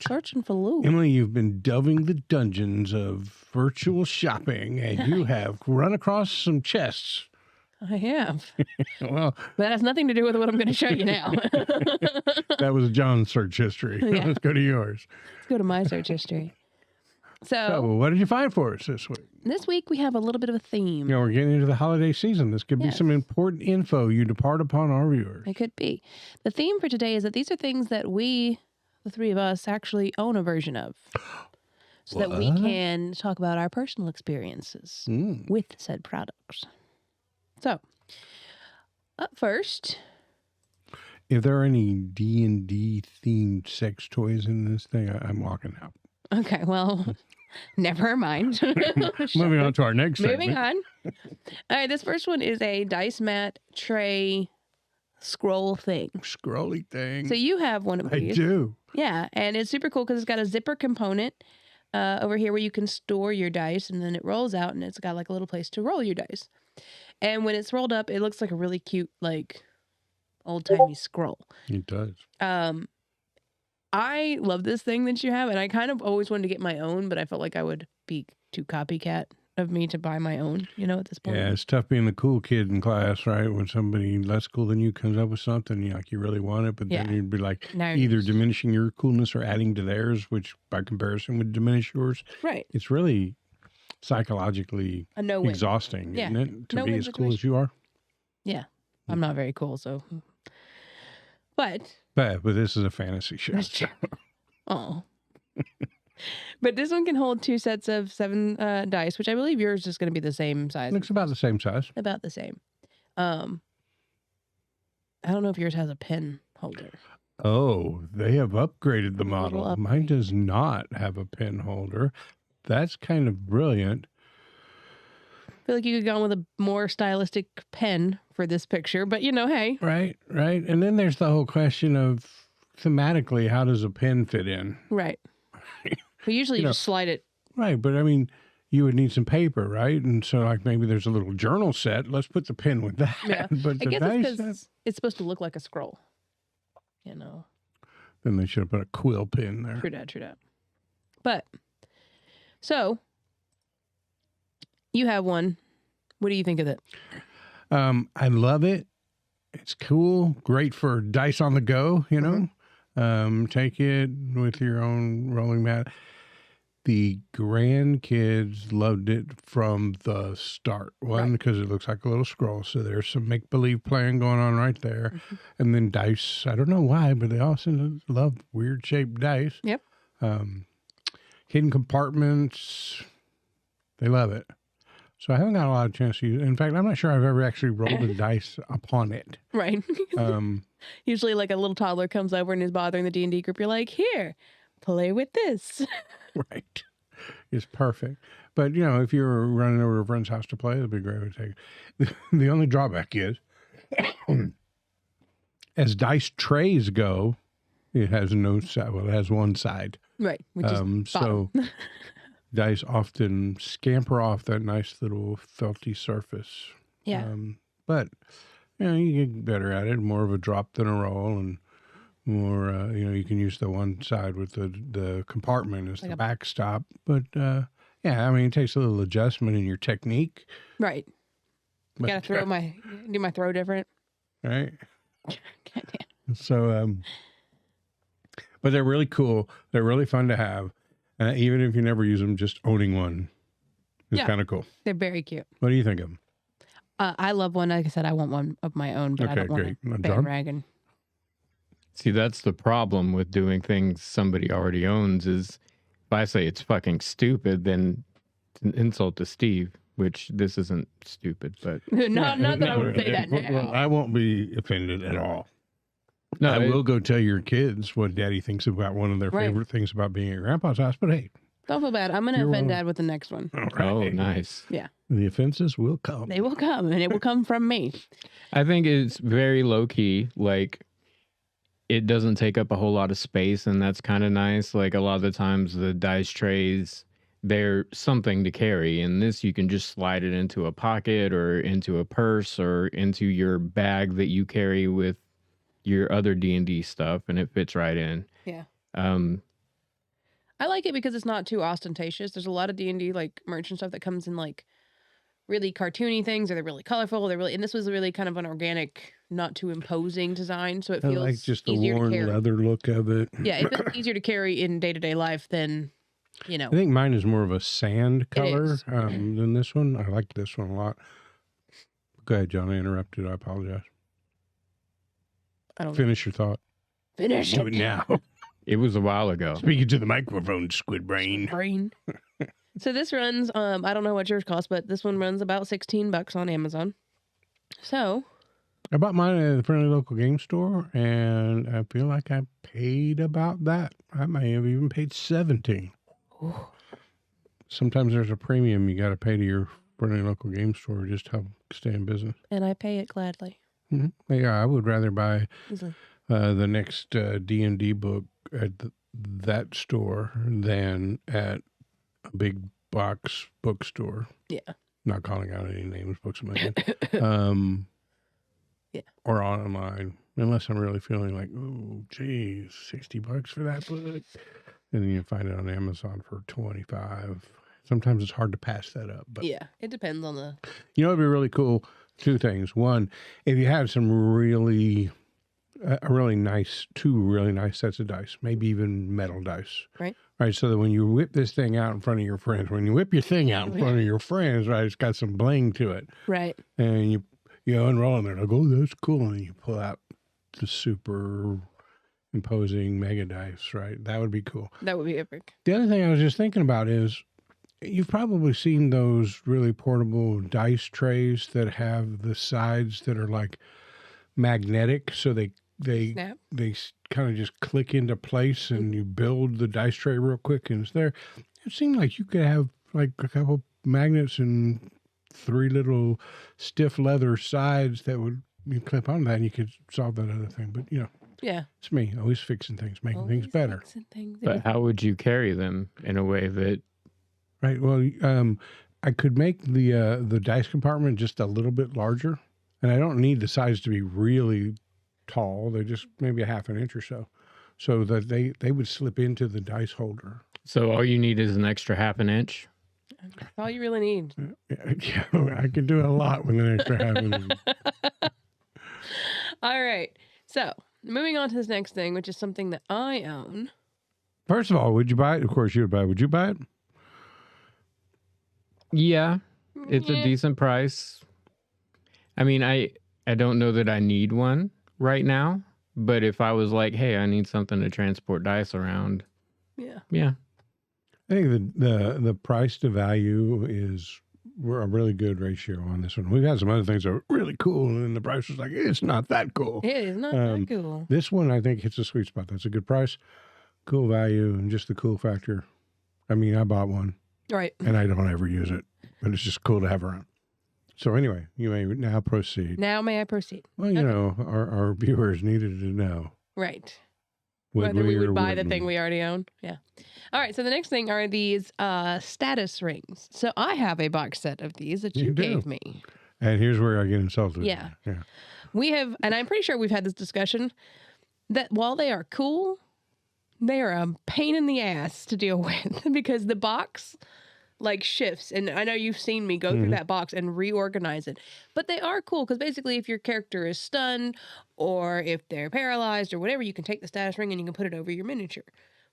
Searching for loot. Emily, you've been delving the dungeons of virtual shopping, and you have run across some chests. I have. Well, But that has nothing to do with what I'm going to show you now. that was John's search history. Yeah. Let's go to yours. Let's go to my search history. So, what did you find for us this week? This week we have a little bit of a theme. We're getting into the holiday season. This could be some important info you depart upon our viewers. It could be. The theme for today is that these are things that we, the three of us, actually own a version of. So that we can talk about our personal experiences with said products. So, up first. If there are any D&D themed sex toys in this thing, I'm walking out. Okay, well, never mind. Moving on to our next segment. Moving on. All right, this first one is a dice mat tray scroll thing. Scrolly thing. So you have one of these. I do. Yeah, and it's super cool because it's got a zipper component over here where you can store your dice, and then it rolls out, and it's got like a little place to roll your dice. And when it's rolled up, it looks like a really cute, like, old-timey scroll. It does. I love this thing that you have, and I kind of always wanted to get my own, but I felt like I would be too copycat of me to buy my own, at this point. Yeah, it's tough being the cool kid in class, right? When somebody less cool than you comes up with something, you really want it, but then you'd be like either diminishing your coolness or adding to theirs, which by comparison would diminish yours. Right. It's really psychologically exhausting, isn't it? To be as cool as you are. Yeah. I'm not very cool, so. But this is a fantasy show. That's true. Oh. But this one can hold 2 sets of 7 dice, which I believe yours is going to be the same size. Looks about the same size. About the same. I don't know if yours has a pen holder. Oh, they have upgraded the model. Mine does not have a pen holder. That's kind of brilliant. I feel like you could go on with a more stylistic pen for this picture, but hey. Right. And then there's the whole question of thematically, how does a pen fit in? Right. But usually you just slide it. Right, but I mean, you would need some paper, right? And so like maybe there's a little journal set. Let's put the pen with that. Yeah. But I guess it's because it's supposed to look like a scroll. Then they should have put a quill pen there. True that. But, so, you have one. What do you think of it? I love it. It's cool. Great for dice on the go, Take it with your own rolling mat. The grandkids loved it from the start. One, because it looks like a little scroll. So there's some make-believe playing going on right there. Mm-hmm. And then dice. I don't know why, but they also love weird-shaped dice. Yep. Hidden compartments. They love it. So I haven't got a lot of chance to use it. In fact, I'm not sure I've ever actually rolled a dice upon it. Right. Usually like a little toddler comes over and is bothering the D&D group. You're like, here, play with this. Right. It's perfect. But, if you're running over to a friend's house to play, it'd be great to take it. The only drawback is, as dice trays go, it has no side. Well, it has one side. Right. Which is so dice often scamper off that nice little felty surface. Yeah. But, you get better at it. More of a drop than a roll, and more, you can use the one side with the compartment as the backstop. But, it takes a little adjustment in your technique. Right. You got to do my throw different. Right. So, but they're really cool. They're really fun to have. Even if you never use them, just owning one is kind of cool. They're very cute. What do you think of them? I love one. Like I said, I want one of my own, but I don't want a bandwagon. See, that's the problem with doing things somebody already owns is if I say it's fucking stupid, then it's an insult to Steve, which this isn't stupid, but... not that I would say that now. Well, I won't be offended at all. No, I will go tell your kids what Daddy thinks about one of their favorite things about being at Grandpa's house, but hey. Don't feel bad. I'm going to offend Dad with the next one. All right. Oh, nice. Yeah. The offenses will come. They will come, and it will come from me. I think it's very low-key, like... It doesn't take up a whole lot of space, and that's kind of nice. Like a lot of the times the dice trays, they're something to carry. And this, you can just slide it into a pocket or into a purse or into your bag that you carry with your other D&D stuff, and it fits right in. Yeah. I like it because it's not too ostentatious. There's a lot of D&D like merch and stuff that comes in like really cartoony things, or they're really colorful. And this was really kind of an organic, not too imposing design, so it feels I like just the easier worn to carry. leather look of it. Yeah, it feels easier to carry in day-to-day life than, you know. I think mine is more of a sand color is. than this one. I like this one a lot. Go ahead, John. I interrupted. I apologize. I don't Finish your thought. Finish Do it now. It was a while ago. Speaking to the microphone, Squid Brain. So this runs, I don't know what yours costs, but this one runs about $16 on Amazon. So I bought mine at the friendly local game store, and I feel like I paid about that. I may have even paid $17. Ooh. Sometimes there's a premium you got to pay to your friendly local game store just to help stay in business. And I pay it gladly. Mm-hmm. Yeah, I would rather buy Easily. The next D&D book at that store than at a big box bookstore. Yeah. Not calling out any names, books in my head. Yeah. Or online, unless I'm really feeling like, oh, geez, $60 for that book. And then you find it on Amazon for $25. Sometimes it's hard to pass that up. But yeah, it depends on the... You know, it'd be really cool. Two things. One, if you have some really... two really nice sets of dice, maybe even metal dice. Right. Right. So that when you whip this thing out in front of your friends, when you whip your thing out in front of your friends, right, it's got some bling to it. Right. And you unroll them, they're like, oh, that's cool. And you pull out the super imposing mega dice, right? That would be cool. That would be epic. The other thing I was just thinking about is you've probably seen those really portable dice trays that have the sides that are like magnetic. So they kind of just click into place and you build the dice tray real quick and it's there. It seemed like you could have like a couple magnets and 3 little stiff leather sides that would you clip on that and you could solve that other thing. But, yeah, it's me always fixing things, making things better. But how would you carry them in a way that... Right. Well, I could make the dice compartment just a little bit larger, and I don't need the sides to be really tall. They're just maybe a half an inch or so that they would slip into the dice holder. So all you need is an extra half an inch? That's all you really need. Yeah, I could do a lot with an extra half an inch. All right. So moving on to this next thing, which is something that I own. First of all, would you buy it? Of course you would buy it. Would you buy it? Yeah, it's a decent price. I mean, I don't know that I need one right now, but if I was like, hey, I need something to transport dice around. Yeah. I think the price to value is a really good ratio on this one. We've had some other things that are really cool, and the price was like, it's not that cool. It is not that cool. This one, I think, hits a sweet spot. That's a good price, cool value, and just the cool factor. I mean, I bought one. Right. And I don't ever use it, but it's just cool to have around. So anyway, you may now proceed. Now may I proceed? Well, you know, our viewers needed to know. Right. Whether we would buy the thing we already own. Yeah. All right. So the next thing are these status rings. So I have a box set of these that you gave me. And here's where I get insulted. Yeah. We have, and I'm pretty sure we've had this discussion, that while they are cool, they are a pain in the ass to deal with because the box like shifts. And I know you've seen me go through that box and reorganize it, but they are cool because basically if your character is stunned or if they're paralyzed or whatever, you can take the status ring and you can put it over your miniature.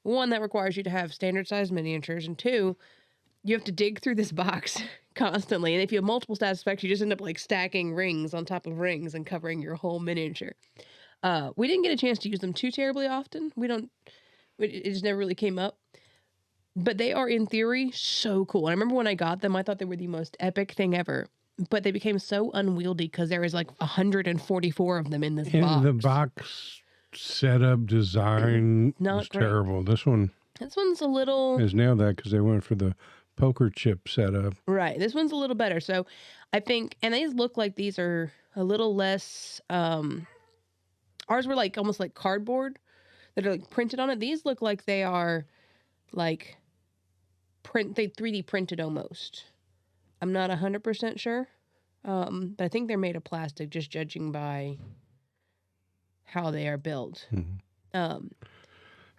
One, that requires you to have standard sized miniatures, and two, you have to dig through this box constantly. And if you have multiple status effects, you just end up like stacking rings on top of rings and covering your whole miniature. We didn't get a chance to use them too terribly often. It just never really came up. But they are, in theory, so cool. And I remember when I got them, I thought they were the most epic thing ever. But they became so unwieldy because there was like 144 of them in this box. And the box setup design was terrible. This one's a little... has nailed that because they went for the poker chip setup. Right. This one's a little better. So I think... And these look like these are a little less... ours were like almost like cardboard that are like printed on it. These look like they are like... They 3D printed almost. I'm not 100% sure. But I think they're made of plastic, just judging by how they are built. Mm-hmm.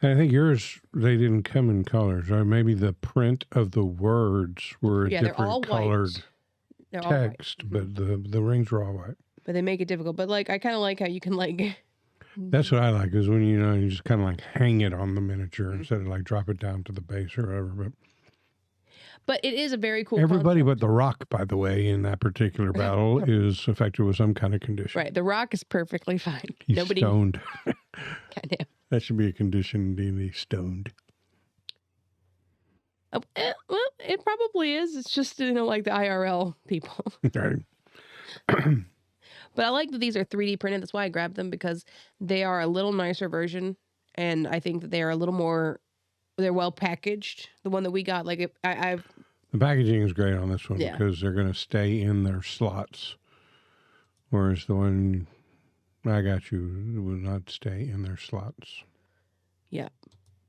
And I think yours, they didn't come in colors, right? Maybe the print of the words were a they're all different colored white. They're all white. text, but the rings were all white. But they make it difficult. But like, I kind of like how you can like. That's what I like, is when you just kind of like hang it on the miniature instead of like drop it down to the base or whatever. But it is a very cool. Everybody concept. but the Rock, by the way, in that particular battle is affected with some kind of condition. Right, the Rock is perfectly fine. He's Nobody stoned. Goddamn. That should be a condition in D&D, stoned. Well, it probably is. It's just like the IRL people. Right. But I like that these are 3D printed. That's why I grabbed them, because they are a little nicer version, and I think that they are a little more. They're well packaged. The one that we got, like I've. The packaging is great on this one Yeah. because they're going to stay in their slots, whereas the one I got you will not stay in their slots. Yeah,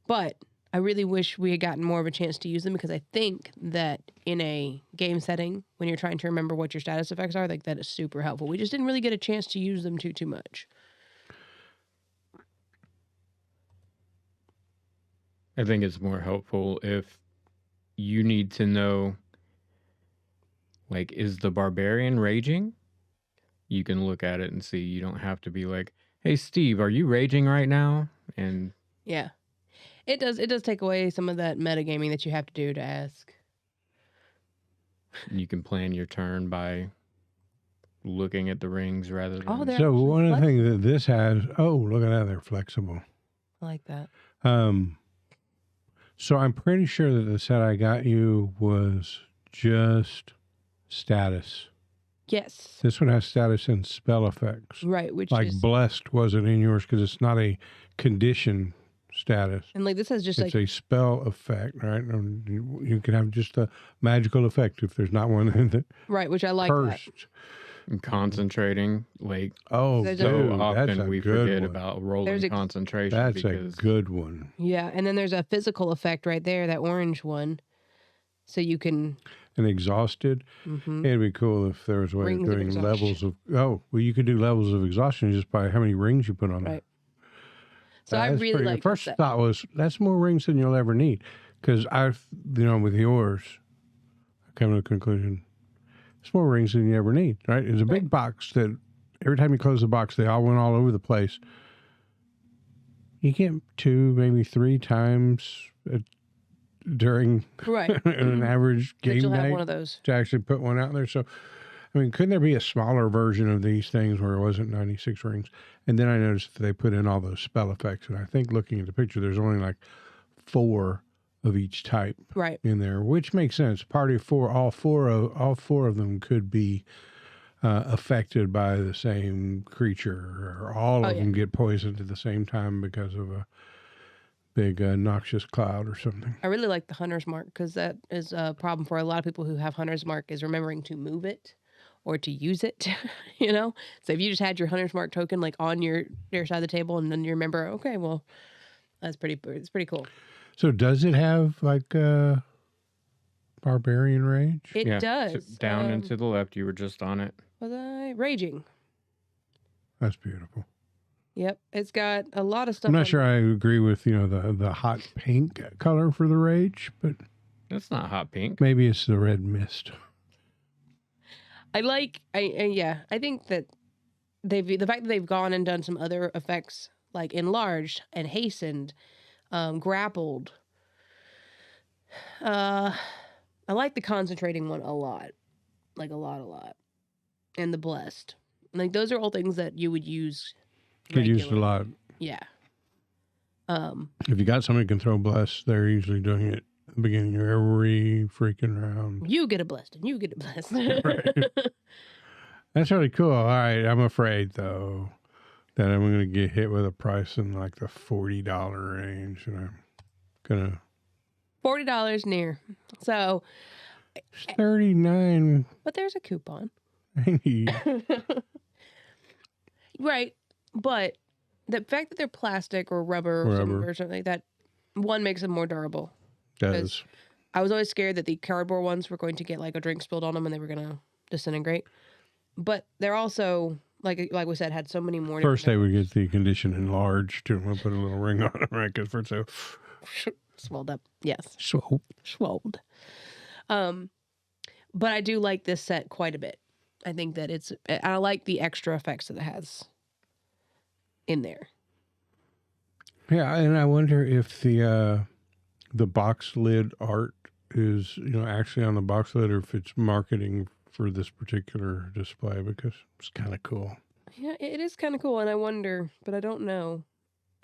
but I really wish we had gotten more of a chance to use them, because I think that in a game setting, when you're trying to remember what your status effects are, like that is super helpful. We just didn't really get a chance to use them too much. I think it's more helpful if you need to know, like, is the barbarian raging? You can look at it and see. You don't have to be like, hey, Steve, are you raging right now? And yeah, it does take away some of that metagaming that you have to do to ask. you can plan your turn by looking at the rings rather than... they're So actually one of the flexible. things that this has, look at that, they're flexible. I like that. So I'm pretty sure that the set I got you was just status. Yes. This one has status and spell effects. Right, which Like is... blessed wasn't in yours because it's not a condition status. And like this has just It's like... a spell effect, right? And you can have just a magical effect if there's not one that Right, which I like that. cursed. And concentrating, like, Oh, There's so dude, often that's a we good forget one. about rolling There's concentration. That's because a good one. Yeah, and then there's a physical effect right there, that orange one. So you can... And exhausted. Mhm. It'd be cool if there was a way Rings of of doing exhaustion. levels of. Oh, well, you could do levels of exhaustion just by how many rings you put on there. Right. So I That's really pretty- like the first that. thought was that's more rings than you'll ever need, because I've with yours, I come to the conclusion it's more rings than you ever need. Right? It's a big box that every time you close the box, they all went all over the place. You get 2, maybe 3 times during Right. an average But game you'll have night one of those. to actually put one out there. So, I mean, couldn't there be a smaller version of these things where it wasn't 96 rings? And then I noticed that they put in all those spell effects. And I think looking at the picture, there's only like 4 of each type Right. in there, which makes sense. Party of 4, all four of them could be affected by the same creature, or all of them get poisoned at the same time because of a big noxious cloud or something. I really like the Hunter's Mark, because that is a problem for a lot of people who have Hunter's Mark, is remembering to move it or to use it, So if you just had your Hunter's Mark token like on your side of the table, and then you remember, okay, well, it's pretty cool. So does it have like barbarian rage? It Yeah, does. down and to the left, you were just on it. Was I raging? That's beautiful. Yep, it's got a lot of stuff. I'm not on sure I agree with the hot pink color for the rage, but That's not hot pink. maybe it's the red mist. I think that the fact that they've gone and done some other effects like enlarged and hastened, grappled. I like the concentrating one a lot, like a lot, and the blessed. Like those are all things that you would use. Get used a lot. Yeah. If you got somebody who can throw bless, they're usually doing it at the beginning of every freaking round. You get a blessed, and you get a blessed. Right. That's really cool. All right, I'm afraid though that I'm going to get hit with a price in like the $40 range, and I'm gonna $40 near. So, it's $39.90. but there's a coupon. Right. But the fact that they're plastic or rubber or something like that, one, makes them more durable. Does. I was always scared that the cardboard ones were going to get like a drink spilled on them and they were going to disintegrate. But they're also like we said, had so many more. First, they would get the condition enlarged and we'll put a little ring on it, right? Because first they swelled up. Yes. Swolled. But I do like this set quite a bit. I think that I like the extra effects that it has in there. Yeah, and I wonder if the box lid art is, actually on the box lid, or if it's marketing for this particular display, because it's kind of cool. Yeah, it is kind of cool, and I wonder, but I don't know.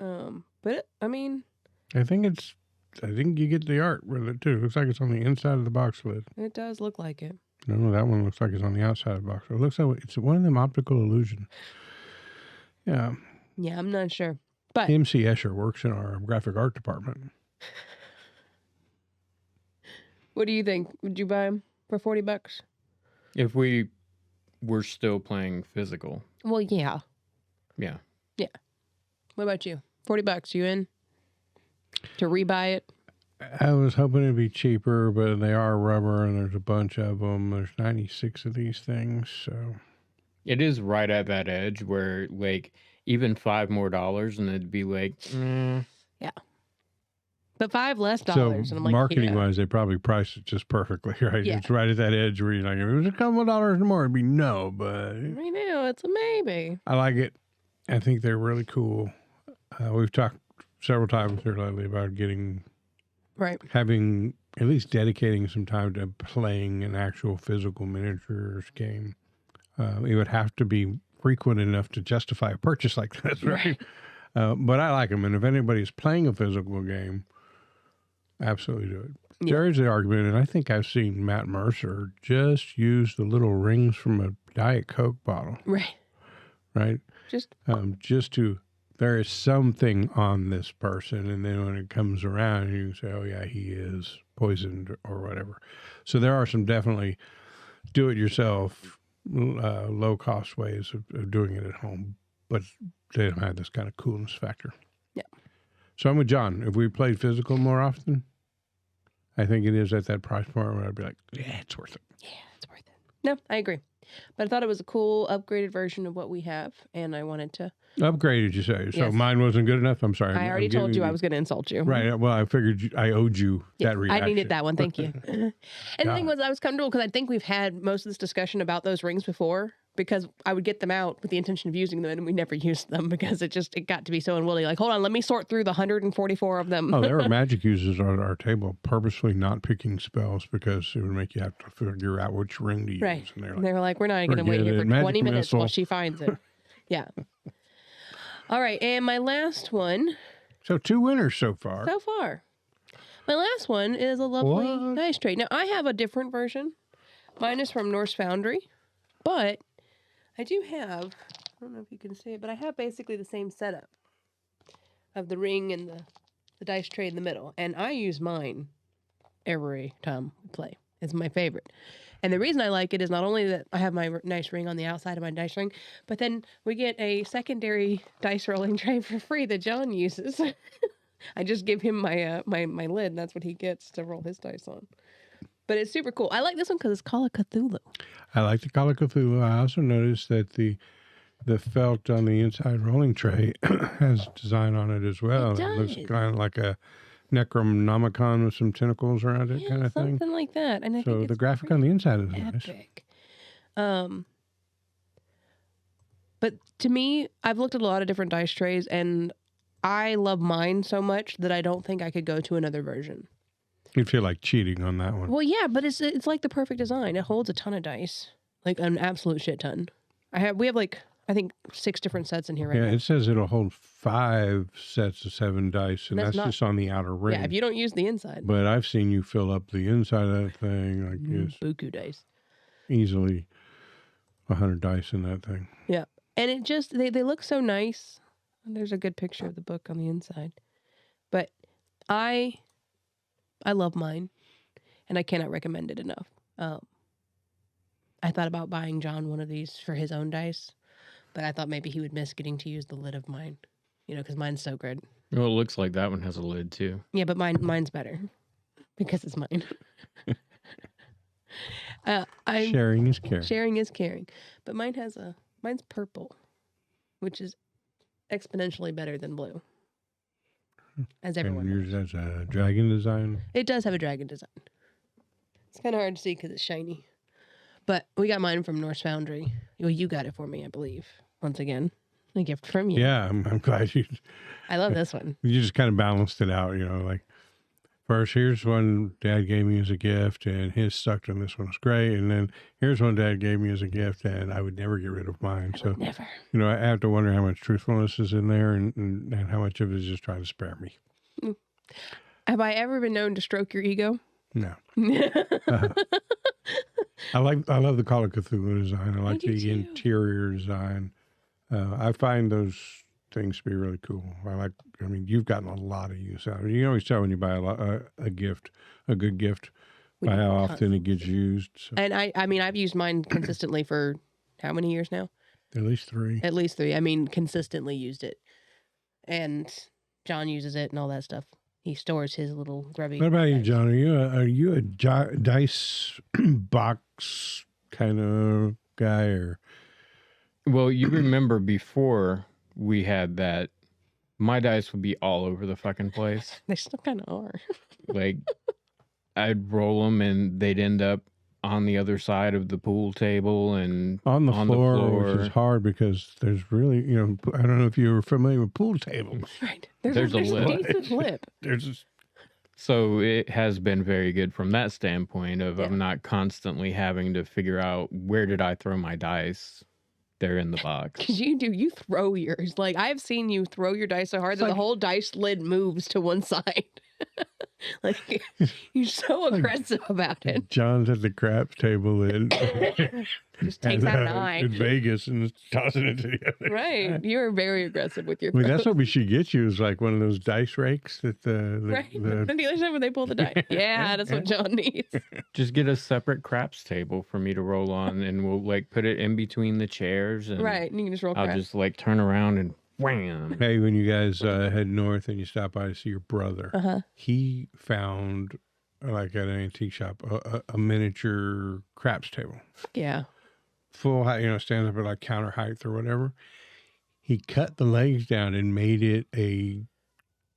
I think you get the art with it too. It looks like it's on the inside of the box lid. It does look like it. No, that one looks like it's on the outside of the box. It looks like it's one of them optical illusions. Yeah. Yeah, I'm not sure. But MC Escher works in our graphic art department. What do you think? Would you buy them for $40? If we were still playing physical. Well, yeah. Yeah. Yeah. What about you? $40, you in? To rebuy it? I was hoping it'd be cheaper, but they are rubber, and there's a bunch of them. There's 96 of these things, so it is right at that edge where, like, even $5 more, and it'd be like, yeah. But $5 less, so and I'm like, marketing-wise, they probably priced it just perfectly, right? Yeah. It's right at that edge where you're like, if it was a couple of dollars more, it'd be no, but I know, it's a maybe. I like it. I think they're really cool. We've talked several times here lately about having at least dedicating some time to playing an actual physical miniatures game. It would have to be frequent enough to justify a purchase like this, right? But I like them, and if anybody's playing a physical game, absolutely do it. Yeah. There's the argument, and I think I've seen Matt Mercer just use the little rings from a Diet Coke bottle. Right? Just to, there is something on this person, and then when it comes around, you can say, oh yeah, he is poisoned or whatever. So there are some definitely do-it-yourself, low-cost ways of doing it at home, but they don't have this kind of coolness factor. Yeah. So I'm with John. If we played physical more often, I think it is at that price point where I'd be like, yeah, it's worth it. Yeah, it's worth it. No, I agree. But I thought it was a cool, upgraded version of what we have, and I wanted to... Upgraded, you say? So yes. Mine wasn't good enough? I'm sorry. I already told you I was going to insult you. Right. Well, I figured I owed you that reaction. I needed that one. Thank you. And the thing was, I was comfortable because I think we've had most of this discussion about those rings before, because I would get them out with the intention of using them, and we never used them because it got to be so unwieldy. Like, hold on, let me sort through the 144 of them. Oh, there are magic users on our table purposely not picking spells because it would make you have to figure out which ring to use. Right. And they were like, we're not going to wait here for 20 minutes while she finds it. Yeah. All right, and my last one. So 2 winners so far. My last one is a lovely dice tray. Now, I have a different version. Mine is from Norse Foundry, but I do have, I don't know if you can see it, but I have basically the same setup of the ring and the dice tray in the middle. And I use mine every time we play. It's my favorite. And the reason I like it is not only that I have my nice ring on the outside of my dice ring, but then we get a secondary dice rolling tray for free that John uses. I just give him my my lid, and that's what he gets to roll his dice on. But it's super cool. I like this one because it's Call of Cthulhu. I like the Call of Cthulhu. I also noticed that the felt on the inside rolling tray has design on it as well. It looks kind of like a Necronomicon with some tentacles around it, kind of thing. Something like that. And I so think the graphic on the inside is epic. Nice. But to me, I've looked at a lot of different dice trays, and I love mine so much that I don't think I could go to another version. You'd feel like cheating on that one. Well, yeah, but it's like the perfect design. It holds a ton of dice, like an absolute shit ton. We have like, I think 6 different sets in here right now. Yeah, it says it'll hold 5 sets of 7 dice, and that's just on the outer ring. Yeah, if you don't use the inside. But I've seen you fill up the inside of that thing like this. Buku dice. Easily 100 dice in that thing. Yeah, and it just, they look so nice. And there's a good picture of the book on the inside. But I love mine, and I cannot recommend it enough. I thought about buying John one of these for his own dice, but I thought maybe he would miss getting to use the lid of mine, because mine's so good. Well, it looks like that one has a lid too. Yeah, but mine's better because it's mine. Sharing is caring. Sharing is caring, but mine has a Mine's purple, which is exponentially better than blue. As everyone And yours knows. has a dragon design. It does have a dragon design. It's kind of hard to see because it's shiny. But we got mine from Norse Foundry. Well, you got it for me, I believe. Once again, a gift from you. Yeah, I'm glad you. I love this one. You just kind of balanced it out, like first, here's one Dad gave me as a gift, and his sucked, and this one's great. And then here's one Dad gave me as a gift, and I would never get rid of mine. So, Never. I have to wonder how much truthfulness is in there, and how much of it is just trying to spare me. Have I ever been known to stroke your ego? No. I love the Call of Cthulhu design. I like the interior design. I find those things to be really cool. You've gotten a lot of use out of it. You can always tell when you buy a gift, a good gift, by how often it gets used. So. And I've used mine consistently for how many years now? At least 3. At least 3. Consistently used it. And John uses it and all that stuff. He stores his little grubby. What about you, John? Are you a dice box kind of guy, or? Well, you remember before we had that, my dice would be all over the fucking place. They still kind of are. Like, I'd roll them and they'd end up on the other side of the pool table and on the floor, which is hard because there's really, I don't know if you were familiar with pool tables. Right. There's a lip. Decent lip. So it has been very good from that standpoint of I'm not constantly having to figure out where did I throw my dice. They're in the box. Because you throw yours. Like, I've seen you throw your dice so hard that the whole dice lid moves to one side. Like, you're so aggressive about it. John's at the craps table and just takes out an eye in Vegas and tossing it to the other. Right. You're very aggressive with your that's what we should get you, is like one of those dice rakes that the dealership when they pull the dice. Yeah, that's what John needs. Just get a separate craps table for me to roll on, and we'll put it in between the chairs. And right, and you can just roll I'll craps. just turn around and wham. Hey, when you guys head north and you stop by to see your brother, he found, at an antique shop, a miniature craps table. Yeah. Full height, stands up at counter height or whatever. He cut the legs down and made it a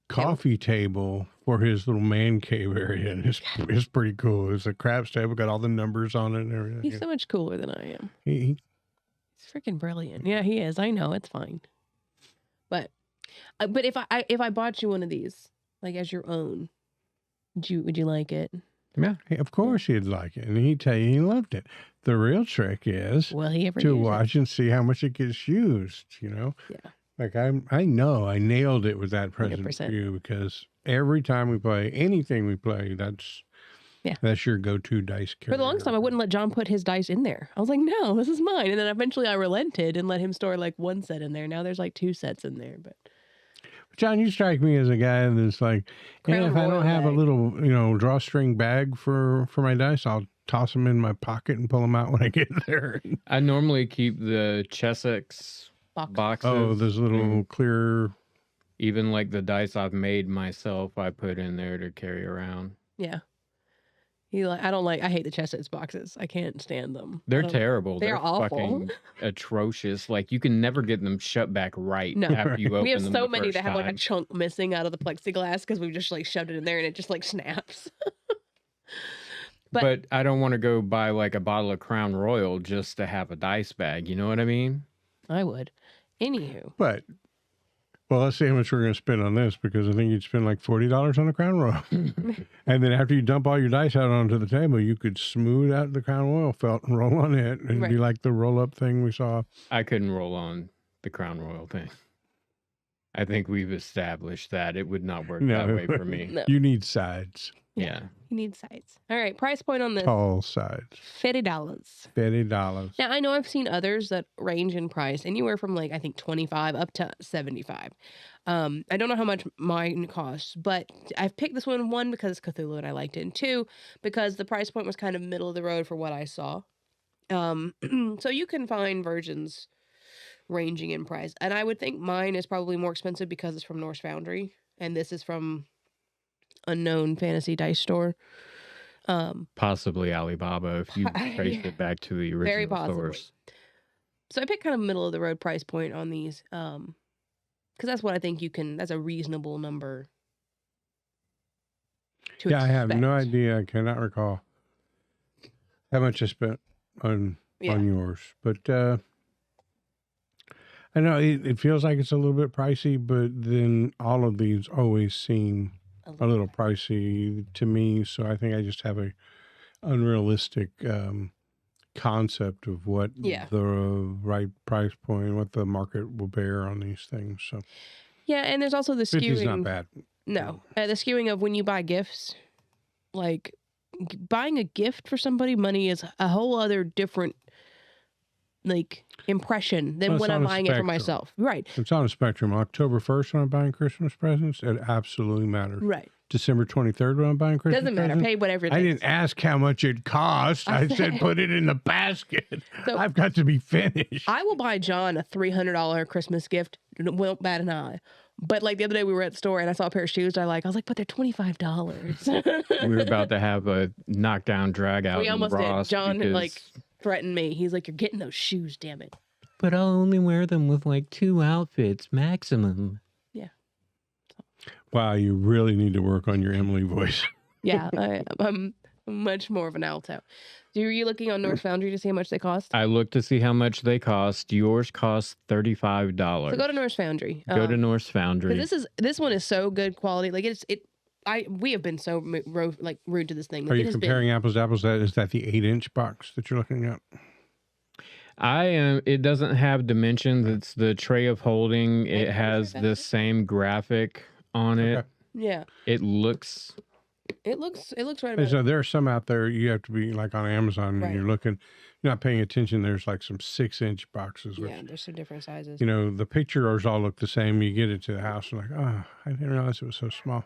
coffee table for his little man cave area. And it's pretty cool. It's a craps table, got all the numbers on it and everything. He's so much cooler than I am. He's freaking brilliant. Yeah, he is. I know. It's fine. But if I bought you one of these, as your own, would you like it? Yeah, of course he'd like it, and he'd tell you he loved it. The real trick is to watch and see how much it gets used. Yeah. I know I nailed it with that present 100%. for you, because every time we play anything we play, that's your go-to dice carrier. For the longest time, I wouldn't let John put his dice in there. I was like, no, this is mine. And then eventually I relented and let him store one set in there. Now there's 2 sets in there. But John, you strike me as a guy that's if I don't have a little, drawstring bag for my dice, I'll toss them in my pocket and pull them out when I get there. I normally keep the Chessex boxes. Oh, those little clear. Even the dice I've made myself, I put in there to carry around. Yeah. I hate the Chessex boxes. I can't stand them. They're terrible. They're awful. Fucking atrocious. You can never get them shut back right No. after you open them. We have so many that have time. a chunk missing out of the plexiglass because we've just shoved it in there and it just snaps. But I don't want to go buy a bottle of Crown Royal just to have a dice bag. You know what I mean? I would. Anywho. But, let's see how much we're going to spend on this, because I think you'd spend $40 on a Crown Royal. And then after you dump all your dice out onto the table, you could smooth out the Crown Royal felt and roll on it. And be like the roll-up thing we saw. I couldn't roll on the Crown Royal thing. I think we've established that it would not work that way for me. No. You need sides. Yeah. You need sides. All right. Price point on this. Tall sides. $50. $50. Now, I know I've seen others that range in price anywhere from I think 25 up to 75. I don't know how much mine costs, but I've picked this one, because it's Cthulhu and I liked it, and 2, because the price point was kind of middle of the road for what I saw. So you can find versions ranging in price. And I would think mine is probably more expensive because it's from Norse Foundry, and this is from unknown fantasy dice store. Possibly Alibaba if you trace it back to the original very possibly. source. So I picked kind of middle of the road price point on these, because that's what I think that's a reasonable number to expect. I have no idea. I cannot recall how much I spent on yours, but I know it feels like it's a little bit pricey, but then all of these always seem a little pricey to me. So I think I just have a unrealistic concept of what the right price point, what the market will bear on these things. So and there's also the skewing. 50's not bad. No, the skewing of when you buy gifts, like buying a gift for somebody, money is a whole other different like impression than when I'm buying it for myself. Right. It's on a spectrum. October 1st when I'm buying Christmas presents, it absolutely matters. Right. December 23rd when I'm buying Christmas Doesn't matter. presents, Pay whatever it I is. didn't ask how much it cost. I said put it in the basket. So I've got to be finished. I will buy John a $300 Christmas gift. Won't bat an eye. But like the other day we were at the store and I saw a pair of shoes I was like, but they're $25. We were about to have a knockdown drag out. We almost Ross did. John because... threatened me. He's like, you're getting those shoes, damn it. But I'll only wear them with like 2 outfits maximum. Yeah. Wow, you really need to work on your Emily voice. Yeah, I'm much more of an alto. Are you looking on North Foundry to see how much they cost? I looked to see how much they cost. Yours costs $35. So go to North Foundry. Go to North Foundry. This one is so good quality. Like we have been so rude to this thing. Like, Are you comparing apples to apples? Is that the 8-inch box that you're looking at? I am. It doesn't have dimensions. It's the tray of holding. It has the same graphic on it. Yeah. It looks right about So it. there are some out there you have to be like on Amazon when you're looking, you're not paying attention. There's like some 6-inch boxes. Which, there's some different sizes. The pictures all look the same. You get it to the house and like, oh, I didn't realize it was so small.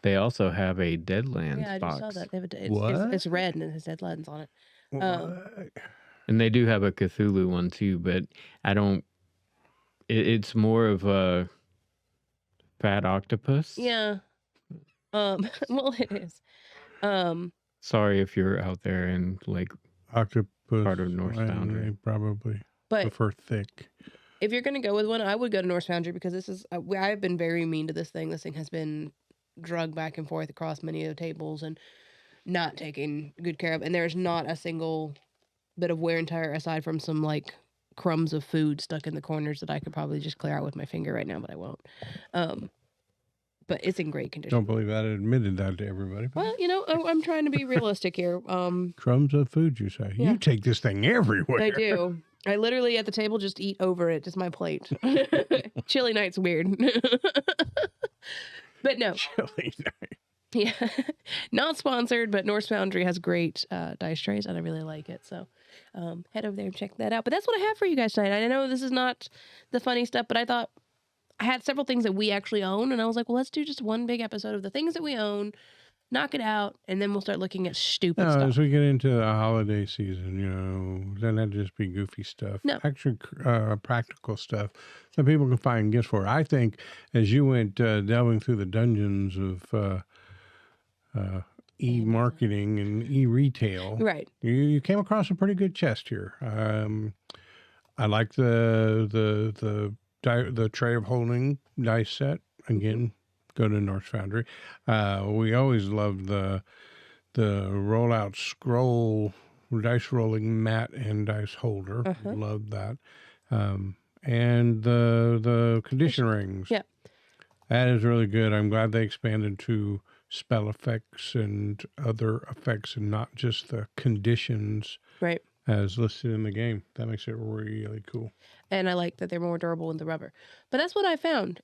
They also have a Deadlands box. box. I just saw that. They have What? It's red and it has Deadlands on it. And they do have a Cthulhu one too, but I don't. It's more of a fat octopus. Yeah. Well, it is. Sorry if you're out there and like octopus part of North Foundry. Probably but prefer thick. If you're going to go with one, I would go to North Foundry because this is. I've been very mean to this thing. This thing has been drugged back and forth across many of the tables and not taken good care of. And there's not a single bit of wear and tear aside from some like crumbs of food stuck in the corners that I could probably just clear out with my finger right now, but I won't. But it's in great condition. Don't believe that I admitted that to everybody. Well, I'm trying to be realistic here. Crumbs of food, you say? Yeah. You take this thing everywhere. I do. I literally at the table just eat over it. Just my plate. Chili night's weird. But no. Chili night. Yeah. Not sponsored, but North Foundry has great dice trays, and I really like it. So head over there and check that out. But that's what I have for you guys tonight. I know this is not the funny stuff, but I thought I had several things that we actually own, and I was like, well, let's do just one big episode of the things that we own, knock it out, and then we'll start looking at stupid stuff. As we get into the holiday season, doesn't that just be goofy stuff? No. Actually, practical stuff that people can find gifts for. I think as you went delving through the dungeons of e-marketing and e-retail, right? You came across a pretty good chest here. I like the tray of holding dice set. Again, go to North Foundry. We always loved the rollout scroll dice rolling mat and dice holder. Loved that. And the condition rings. Yeah. That is really good. I'm glad they expanded to spell effects and other effects and not just the conditions. Right. As listed in the game. That makes it really cool. And I like that they're more durable in the rubber. But that's what I found.